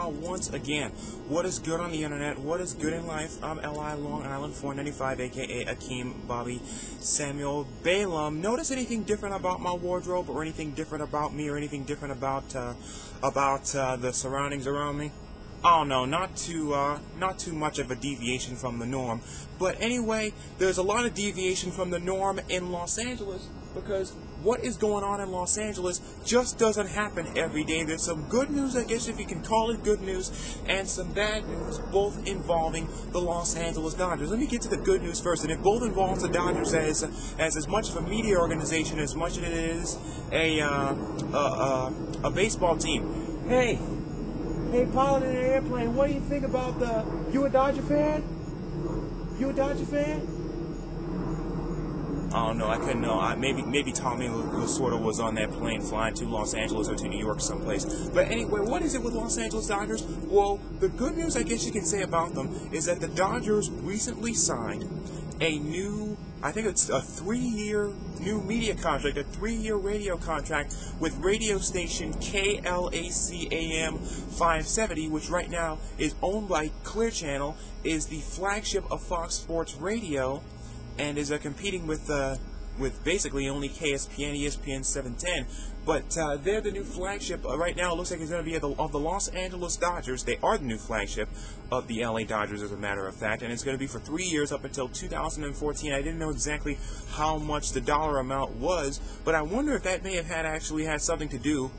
y'all once again. What is good on the internet? What is good in life? I'm L.I. Long Island 495, aka Akeem Bobby Samuel Balaam. Notice anything different about my wardrobe, or anything different about me, or anything different about the surroundings around me? Oh no, not too much of a deviation from the norm. But anyway, there's a lot of deviation from the norm in Los Angeles, because what is going on in Los Angeles just doesn't happen every day. There's some good news, I guess if you can call it good news, and some bad news, both involving the Los Angeles Dodgers. Let me get to the good news first, and it both involves the Dodgers as much of a media organization as much as it is a baseball team. Hey, pilot in an airplane, what do you think about you a Dodger fan? You a Dodger fan? I don't know. I couldn't know. Maybe Tommy Lasorda was on that plane flying to Los Angeles or to New York someplace. But anyway, what is it with Los Angeles Dodgers? Well, the good news I guess you can say about them is that the Dodgers recently signed a new, I think it's a 3-year new media contract, a 3-year radio contract with radio station KLAC AM 570, which right now is owned by Clear Channel, is the flagship of Fox Sports Radio, and is competing with basically only KSPN, ESPN 710. But they're the new flagship. Right now, it looks like it's going to be of the Los Angeles Dodgers. They are the new flagship of the LA Dodgers, as a matter of fact. And it's going to be for 3 years up until 2014. I didn't know exactly how much the dollar amount was, but I wonder if that may have actually had something to do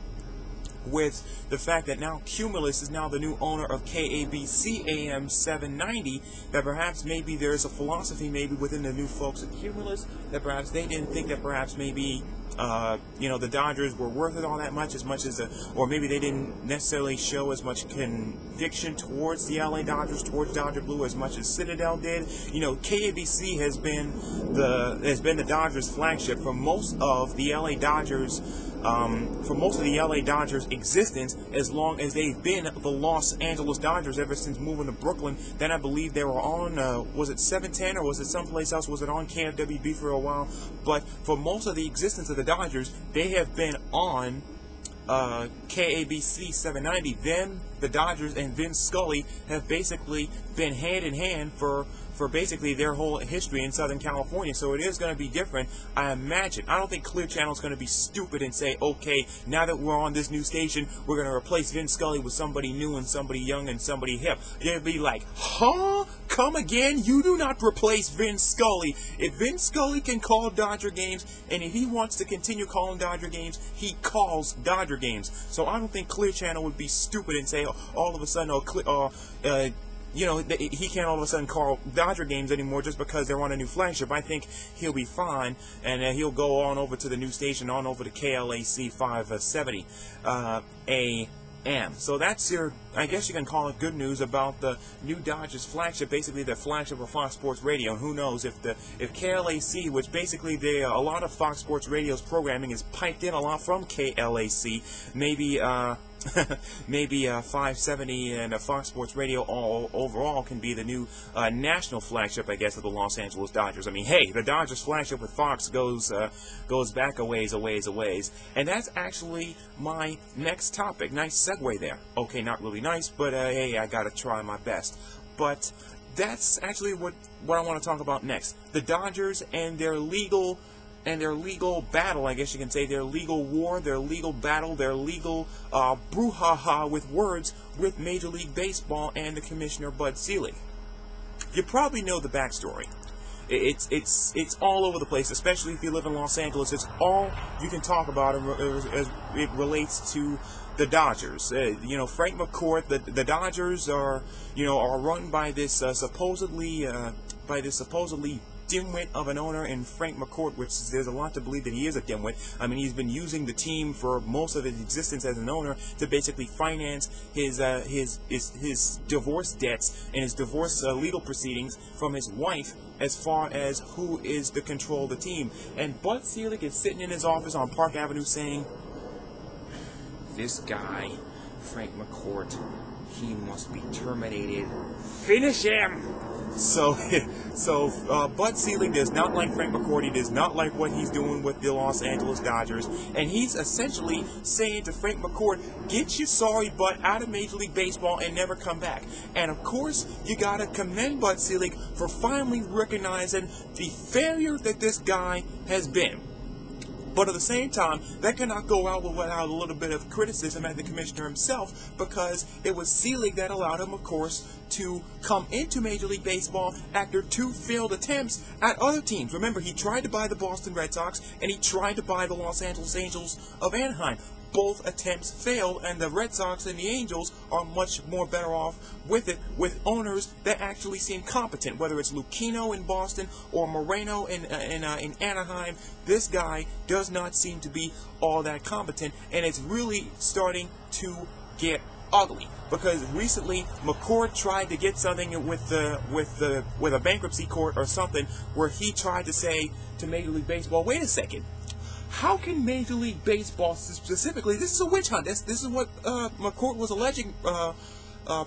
with the fact that now Cumulus is now the new owner of KABC AM 790, that perhaps maybe there's a philosophy maybe within the new folks at Cumulus that perhaps they didn't think that perhaps maybe the Dodgers were worth it all that much, or maybe they didn't necessarily show as much conviction towards the LA Dodgers, towards Dodger Blue, as much as Citadel did. KABC has been the Dodgers flagship for most of the LA Dodgers. Existence, as long as they've been the Los Angeles Dodgers ever since moving to Brooklyn. Then I believe they were on, was it 710 or was it someplace else? Was it on KFWB for a while? But for most of the existence of the Dodgers, they have been on KABC 790. Them, the Dodgers, and Vin Scully have basically been hand in hand for basically their whole history in Southern California. So it is going to be different, I imagine. I don't think Clear Channel is going to be stupid and say, okay, now that we're on this new station, we're going to replace Vin Scully with somebody new and somebody young and somebody hip. They'll be like, huh? Come again? You do not replace Vin Scully. If Vin Scully can call Dodger games, and if he wants to continue calling Dodger games, he calls Dodger games. So I don't think Clear Channel would be stupid and say, all of a sudden, he can't all of a sudden call Dodger games anymore just because they're on a new flagship. I think he'll be fine, and he'll go on over to the new station, on over to KLAC 570 AM. So that's I guess you can call it good news about the new Dodgers flagship, basically the flagship of Fox Sports Radio. And who knows if KLAC, which basically a lot of Fox Sports Radio's programming is piped in a lot from KLAC, maybe 570 and Fox Sports Radio all overall can be the new national flagship, I guess, of the Los Angeles Dodgers. I mean, hey, the Dodgers flagship with Fox goes back a ways. And that's actually my next topic. Nice segue there. Okay, not really nice, but hey, I gotta try my best. But that's actually what I want to talk about next. The Dodgers and their legal battle, I guess you can say, their legal war, their legal battle, their legal brouhaha with words with Major League Baseball and the Commissioner Bud Selig. You probably know the backstory. It's all over the place, especially if you live in Los Angeles. It's all you can talk about as it relates to the Dodgers. Frank McCourt, the Dodgers are run by this supposedly dimwit of an owner in Frank McCourt, which there's a lot to believe that he is a dimwit. I mean, he's been using the team for most of his existence as an owner to basically finance his divorce debts and his divorce legal proceedings from his wife, as far as who is the control of the team. And Bud Selig is sitting in his office on Park Avenue saying, this guy, Frank McCourt, he must be terminated. Finish him! So Bud Selig does not like Frank McCourt. He does not like what he's doing with the Los Angeles Dodgers, and he's essentially saying to Frank McCourt, "Get your sorry butt out of Major League Baseball and never come back." And of course, you gotta commend Bud Selig for finally recognizing the failure that this guy has been. But at the same time, that cannot go out without a little bit of criticism at the commissioner himself, because it was Selig that allowed him, of course, to come into Major League Baseball after 2 failed attempts at other teams. Remember, he tried to buy the Boston Red Sox, and he tried to buy the Los Angeles Angels of Anaheim. Both attempts failed, and the Red Sox and the Angels are much more better off with it, with owners that actually seem competent. Whether it's Lucchino in Boston or Moreno in Anaheim, this guy does not seem to be all that competent, and it's really starting to get ugly, because recently McCourt tried to get something with a bankruptcy court or something, where he tried to say to Major League Baseball, "Wait a second. How can Major League Baseball specifically," this is a witch hunt, this is what McCourt was alleging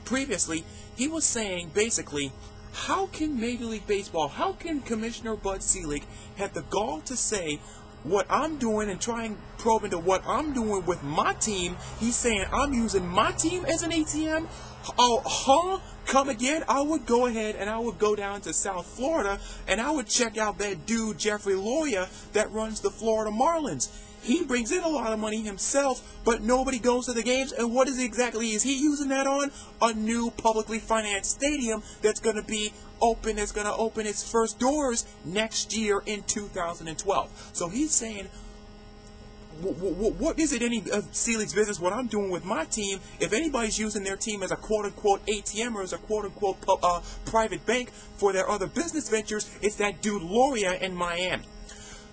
previously. He was saying, basically, how can Major League Baseball, how can Commissioner Bud Selig have the gall to say what I'm doing and try and probe into what I'm doing with my team? He's saying I'm using my team as an ATM? Oh, huh? Come again? I would go ahead and I would go down to South Florida and I would check out that dude, Jeffrey Loria, that runs the Florida Marlins. He brings in a lot of money himself, but nobody goes to the games. And what is he using that on? A new publicly financed stadium that's going to be open, that's going to open its first doors next year in 2012. So he's saying, what is it any of Selig's business what I'm doing with my team? If anybody's using their team as a quote-unquote ATM or as a quote-unquote private bank for their other business ventures, it's that dude Loria in Miami.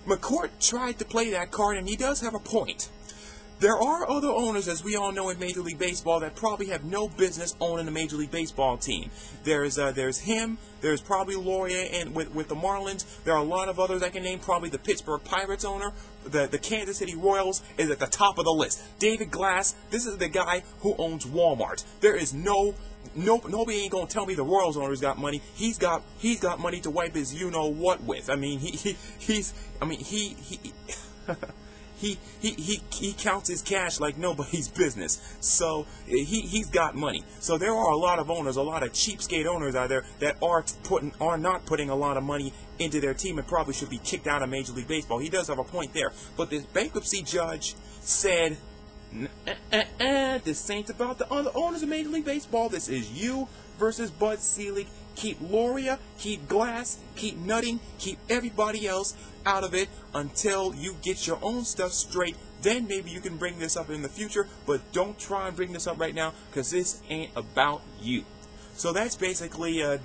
McCourt tried to play that card, and he does have a point. There are other owners, as we all know, in Major League Baseball that probably have no business owning a Major League Baseball team. There's him. There's probably Loria and with the Marlins. There are a lot of others I can name. Probably the Pittsburgh Pirates owner. The Kansas City Royals is at the top of the list. David Glass. This is the guy who owns Walmart. There is nobody ain't gonna tell me the Royals owner's got money. He's got money to wipe his you know what with. I mean he counts his cash like nobody's business. So he's got money. So there are a lot of owners, a lot of cheapskate owners out there that are not putting a lot of money into their team and probably should be kicked out of Major League Baseball. He does have a point there. But this bankruptcy judge said, this ain't about the other owners of Major League Baseball. This is you versus Bud Selig. Keep Loria, keep Glass, keep Nutting, keep everybody else out of it until you get your own stuff straight. Then maybe you can bring this up in the future, but don't try and bring this up right now, because this ain't about you. So that's basically a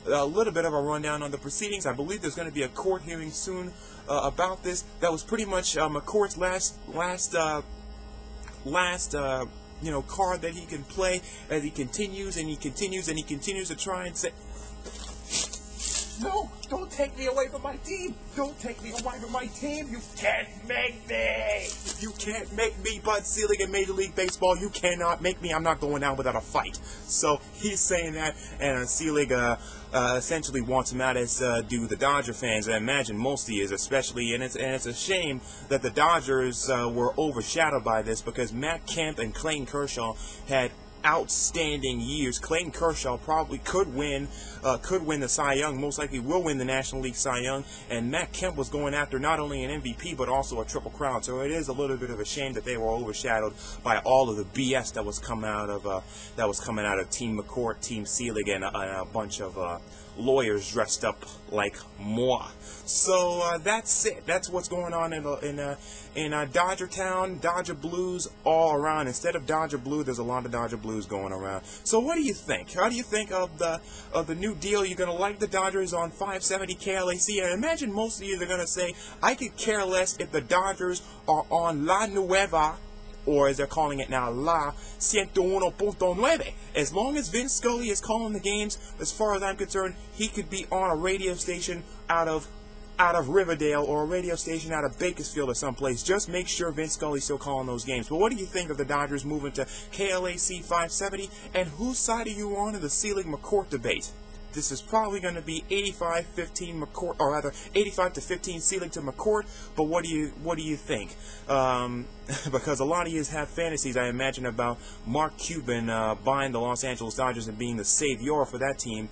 little bit of a rundown on the proceedings. I believe there's going to be a court hearing soon about this. That was pretty much McCourt's last card that he can play as he continues to try and say, "No, don't take me away from my team. Don't take me away from my team. You can't make me. You can't make me, Bud Selig, in Major League Baseball. You cannot make me. I'm not going down without a fight." So he's saying that, and Selig essentially wants him out, as do the Dodger fans. I imagine most of you, especially, and it's a shame that the Dodgers were overshadowed by this, because Matt Kemp and Clayton Kershaw had outstanding years. Clayton Kershaw probably could win the Cy Young, most likely will win the National League Cy Young, and Matt Kemp was going after not only an MVP but also a Triple Crown. So it is a little bit of a shame that they were overshadowed by all of the BS that was coming out of Team McCourt, Team Selig, and a bunch of lawyers dressed up like moi. So that's it. That's what's going on in Dodger Town. Dodger Blues all around. Instead of Dodger Blue, there's a lot of Dodger Blues going around. So what do you think? How do you think of the new deal? You're gonna like the Dodgers on 570 KLAC? I imagine most of you are gonna say, I could care less if the Dodgers are on La Nueva, or as they're calling it now, La 101.9. As long as Vin Scully is calling the games, as far as I'm concerned, he could be on a radio station out of Riverdale, or a radio station out of Bakersfield or someplace. Just make sure Vin Scully's still calling those games. But what do you think of the Dodgers moving to KLAC 570? And whose side are you on in the Selig-McCourt debate? this is probably going to be 85-15 McCourt, or rather 85-15 Selig to McCourt. But what do you think? Because a lot of you have fantasies, I imagine, about Mark Cuban buying the Los Angeles Dodgers and being the savior for that team.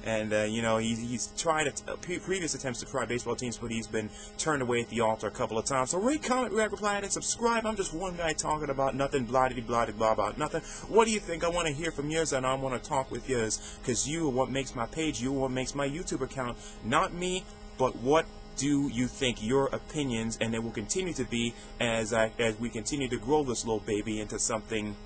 And, you know, he's tried previous attempts to try baseball teams, but he's been turned away at the altar a couple of times. So rate, comment, react, reply, and subscribe. I'm just one guy talking about nothing, blah about nothing. What do you think? I want to hear from yours, and I want to talk with yours, because you are what makes my page, you are what makes my YouTube account. Not me, but what do you think? Your opinions, and they will continue to be as we continue to grow this little baby into something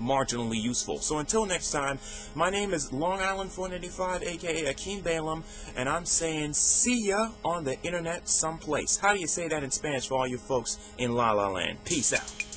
marginally useful. So until next time, my name is Long Island 485, aka Akeem Balaam, and I'm saying see ya on the internet someplace. How do you say that in Spanish for all you folks in La La Land? Peace out.